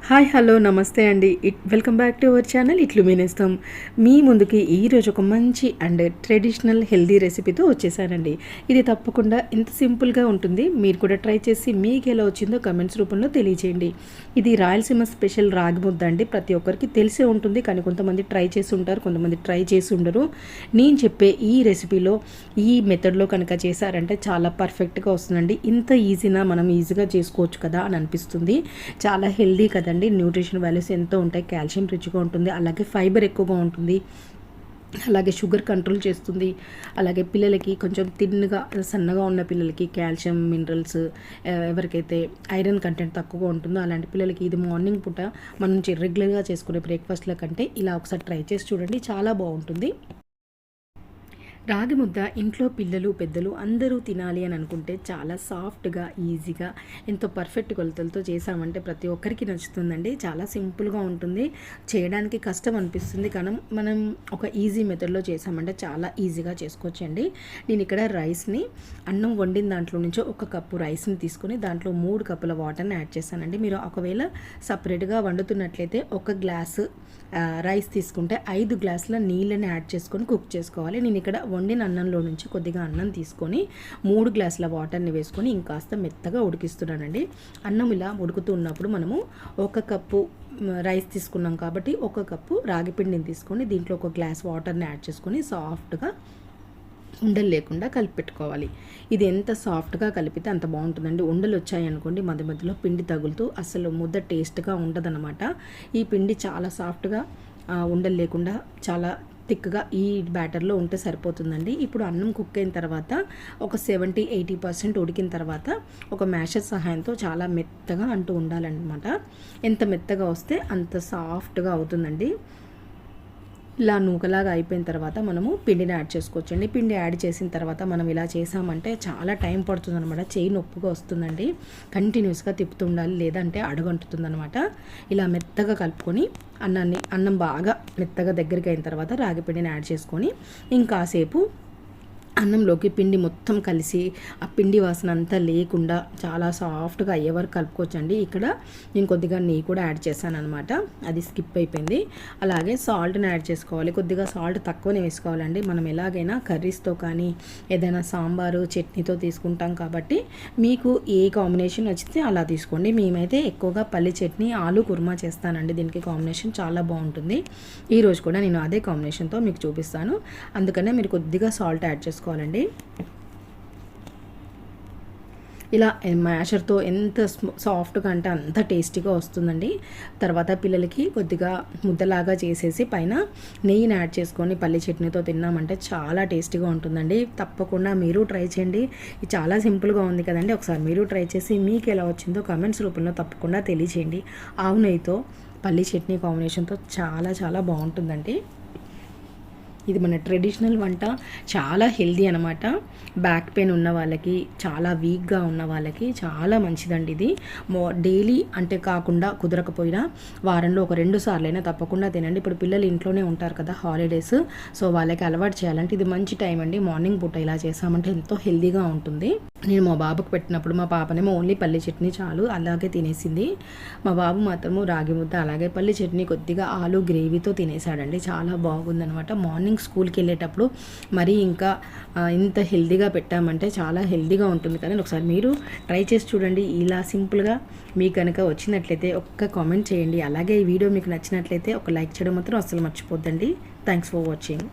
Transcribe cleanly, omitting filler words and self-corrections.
Hi hello నమస్తే అండి. Welcome back to our channel ఇట్లు మీనేస్తాం. మీ ముందుకి ఈరోజు ఒక మంచి అండ్ ట్రెడిషనల్ హెల్దీ రెసిపీతో వచ్చేసానండి. ఇది తప్పకుండా ఇంత సింపుల్గా ఉంటుంది. మీరు కూడా ట్రై చేసి మీకు ఎలా వచ్చిందో కమెంట్స్ రూపంలో తెలియచేయండి. ఇది రాయలసీమ స్పెషల్ రాగి ముద్ద అండి. ప్రతి ఒక్కరికి తెలిసే ఉంటుంది, కానీ కొంతమంది ట్రై చేసి ఉంటారు, కొంతమంది ట్రై చేసి ఉండరు. నేను చెప్పే ఈ రెసిపీలో ఈ మెథడ్లో కనుక చేశారంటే చాలా పర్ఫెక్ట్గా వస్తుందండి. ఇంత ఈజీనా, మనం ఈజీగా చేసుకోవచ్చు కదా అని అనిపిస్తుంది. చాలా హెల్దీ కదండి. న్యూట్రిషన్ వాల్యూస్ ఎంతో ఉంటాయి, కాల్షియం రిచ్గా ఉంటుంది, అలాగే ఫైబర్ ఎక్కువగా ఉంటుంది, అలాగే షుగర్ కంట్రోల్ చేస్తుంది. అలాగే పిల్లలకి కొంచెం తిన్నగా సన్నగా ఉన్న పిల్లలకి కాల్షియం మినరల్స్, ఎవరికైతే ఐరన్ కంటెంట్ తక్కువగా ఉంటుందో అలాంటి పిల్లలకి ఇది మార్నింగ్ పూట మనం రెగ్యులర్గా చేసుకునే బ్రేక్ఫాస్ట్ల కంటే ఇలా ఒకసారి ట్రై చేసి చూడండి, చాలా బాగుంటుంది. రాగి ముద్ద ఇంట్లో పిల్లలు పెద్దలు అందరూ తినాలి అని అనుకుంటే చాలా సాఫ్ట్గా ఈజీగా ఎంతో పర్ఫెక్ట్ కొలతలతో చేసామంటే ప్రతి ఒక్కరికి నచ్చుతుందండి. చాలా సింపుల్గా ఉంటుంది, చేయడానికి కష్టం అనిపిస్తుంది, కానీ మనం ఒక ఈజీ మెథడ్లో చేసామంటే చాలా ఈజీగా చేసుకోవచ్చండి. నేను ఇక్కడ రైస్ని అన్నం వండిన దాంట్లో నుంచి 1 కప్పు రైస్ని తీసుకొని దాంట్లో 3 కప్పుల వాటర్ని యాడ్ చేశానండి. మీరు ఒకవేళ సపరేట్గా వండుతున్నట్లయితే 1 గ్లాసు రైస్ తీసుకుంటే 5 గ్లాసుల నీళ్ళని యాడ్ చేసుకొని కుక్ చేసుకోవాలి. నేను ఇక్కడ వండిన అన్నంలో నుంచి కొద్దిగా అన్నం తీసుకొని 3 గ్లాసుల వాటర్ని వేసుకొని ఇంకాస్త మెత్తగా ఉడికిస్తున్నానండి. అన్నం ఇలా ఉడుకుతూ ఉన్నప్పుడు మనము 1 కప్పు రైస్ తీసుకున్నాం కాబట్టి 1 కప్పు రాగి పిండిని తీసుకొని దీంట్లో 1 గ్లాస్ వాటర్ని యాడ్ చేసుకొని సాఫ్ట్గా ఉండలు లేకుండా కలిపి పెట్టుకోవాలి. ఇది ఎంత సాఫ్ట్గా కలిపితే అంత బాగుంటుందండి. ఉండలు వచ్చాయనుకోండి మధ్య మధ్యలో పిండి తగులుతూ అసలు ముద్ద టేస్ట్గా ఉండదన్నమాట. ఈ పిండి చాలా సాఫ్ట్గా ఉండలు లేకుండా చాలా థిక్గా ఈ బ్యాటర్లో ఉంటే సరిపోతుందండి. ఇప్పుడు అన్నం కుక్ అయిన తర్వాత ఒక 70-80% ఉడికిన తర్వాత ఒక మ్యాషర్ సహాయంతో చాలా మెత్తగా అంటూ ఉండాలన్నమాట. ఎంత మెత్తగా వస్తే అంత సాఫ్ట్గా అవుతుందండి. ఇలా నూకలాగా అయిపోయిన తర్వాత మనము పిండిని యాడ్ చేసుకోవచ్చండి. పిండి యాడ్ చేసిన తర్వాత మనం ఇలా చేసామంటే చాలా టైం పడుతుంది అనమాట, చేయి నొప్పుగా వస్తుందండి. కంటిన్యూస్గా తిప్పుతూ ఉండాలి, లేదంటే అడుగంటుతుంది అనమాట. ఇలా మెత్తగా కలుపుకొని అన్నం బాగా మెత్తగా దగ్గరికి అయిన తర్వాత రాగి పిండిని యాడ్ చేసుకొని ఇంకాసేపు అన్నంలోకి పిండి మొత్తం కలిసి ఆ పిండి వాసన అంతా లేకుండా చాలా సాఫ్ట్గా అయ్యే వరకు కలుపుకోవచ్చండి. ఇక్కడ నేను కొద్దిగా నెయ్యి కూడా యాడ్ చేశాను అనమాట, అది స్కిప్ అయిపోయింది. అలాగే సాల్ట్ని యాడ్ చేసుకోవాలి. కొద్దిగా సాల్ట్ తక్కువనే వేసుకోవాలండి. మనం ఎలాగైనా కర్రీస్తో కానీ ఏదైనా సాంబారు చట్నీతో తీసుకుంటాం కాబట్టి మీకు ఏ కాంబినేషన్ వచ్చితే అలా తీసుకోండి. మేమైతే ఎక్కువగా పల్లి చట్నీ ఆలు కుర్మా చేస్తానండి, దీనికి కాంబినేషన్ చాలా బాగుంటుంది. ఈరోజు కూడా నేను అదే కాంబినేషన్తో మీకు చూపిస్తాను, అందుకనే మీరు కొద్దిగా సాల్ట్ యాడ్ చేసుకోవాలి. ఇలా మ్యాషర్తో ఎంత సాఫ్ట్గా అంటే అంత టేస్టీగా వస్తుందండి. తర్వాత పిల్లలకి కొద్దిగా ముద్దలాగా చేసేసి పైన నెయ్యిని యాడ్ చేసుకొని పల్లి చట్నీతో తిన్నామంటే చాలా టేస్టీగా ఉంటుందండి. తప్పకుండా మీరు ట్రై చేయండి. ఇది చాలా సింపుల్గా ఉంది కదండి. ఒకసారి మీరు ట్రై చేసి మీకు ఎలా వచ్చిందో కామెంట్స్ రూపంలో తప్పకుండా తెలియచేయండి. ఆవు నెయ్యితో పల్లి చట్నీ కాంబినేషన్తో చాలా చాలా బాగుంటుందండి. ఇది మన ట్రెడిషనల్ వంట, చాలా హెల్దీ అనమాట. బ్యాక్ పెయిన్ ఉన్న వాళ్ళకి, చాలా వీక్గా ఉన్న వాళ్ళకి చాలా మంచిదండి ఇది. డైలీ అంటే కాకుండా కుదరకపోయినా వారంలో ఒక 2 సార్లైనా తప్పకుండా తినండి. ఇప్పుడు పిల్లలు ఇంట్లోనే ఉంటారు కదా హాలిడేస్, సో వాళ్ళకి అలవాటు చేయాలంటే ఇది మంచి టైం అండి. మార్నింగ్ పూట ఇలా చేసామంటే ఎంతో హెల్దీగా ఉంటుంది. నేను మా బాబుకు పెట్టినప్పుడు మా పాపనేమో ఓన్లీ పల్లి చట్నీ చాలు అలాగే తినేసింది. మా బాబు మాత్రము రాగి ముద్ద అలాగే పల్లి చట్నీ కొద్దిగా ఆలు గ్రేవీతో తినేసాడండి, చాలా బాగుందనమాట. మార్నింగ్ స్కూల్కి వెళ్ళేటప్పుడు మరి ఇంకా ఇంత హెల్దీగా పెట్టామంటే చాలా హెల్దీగా ఉంటుంది కదా. ఒకసారి మీరు ట్రై చేసి చూడండి. ఇలా సింపుల్గా మీకు కనుక వచ్చినట్లయితే ఒక్క కామెంట్ చేయండి. అలాగే ఈ వీడియో మీకు నచ్చినట్లయితే ఒక లైక్ చేయడం మాత్రం అస్సలు మర్చిపోద్దండి. Thanks for watching.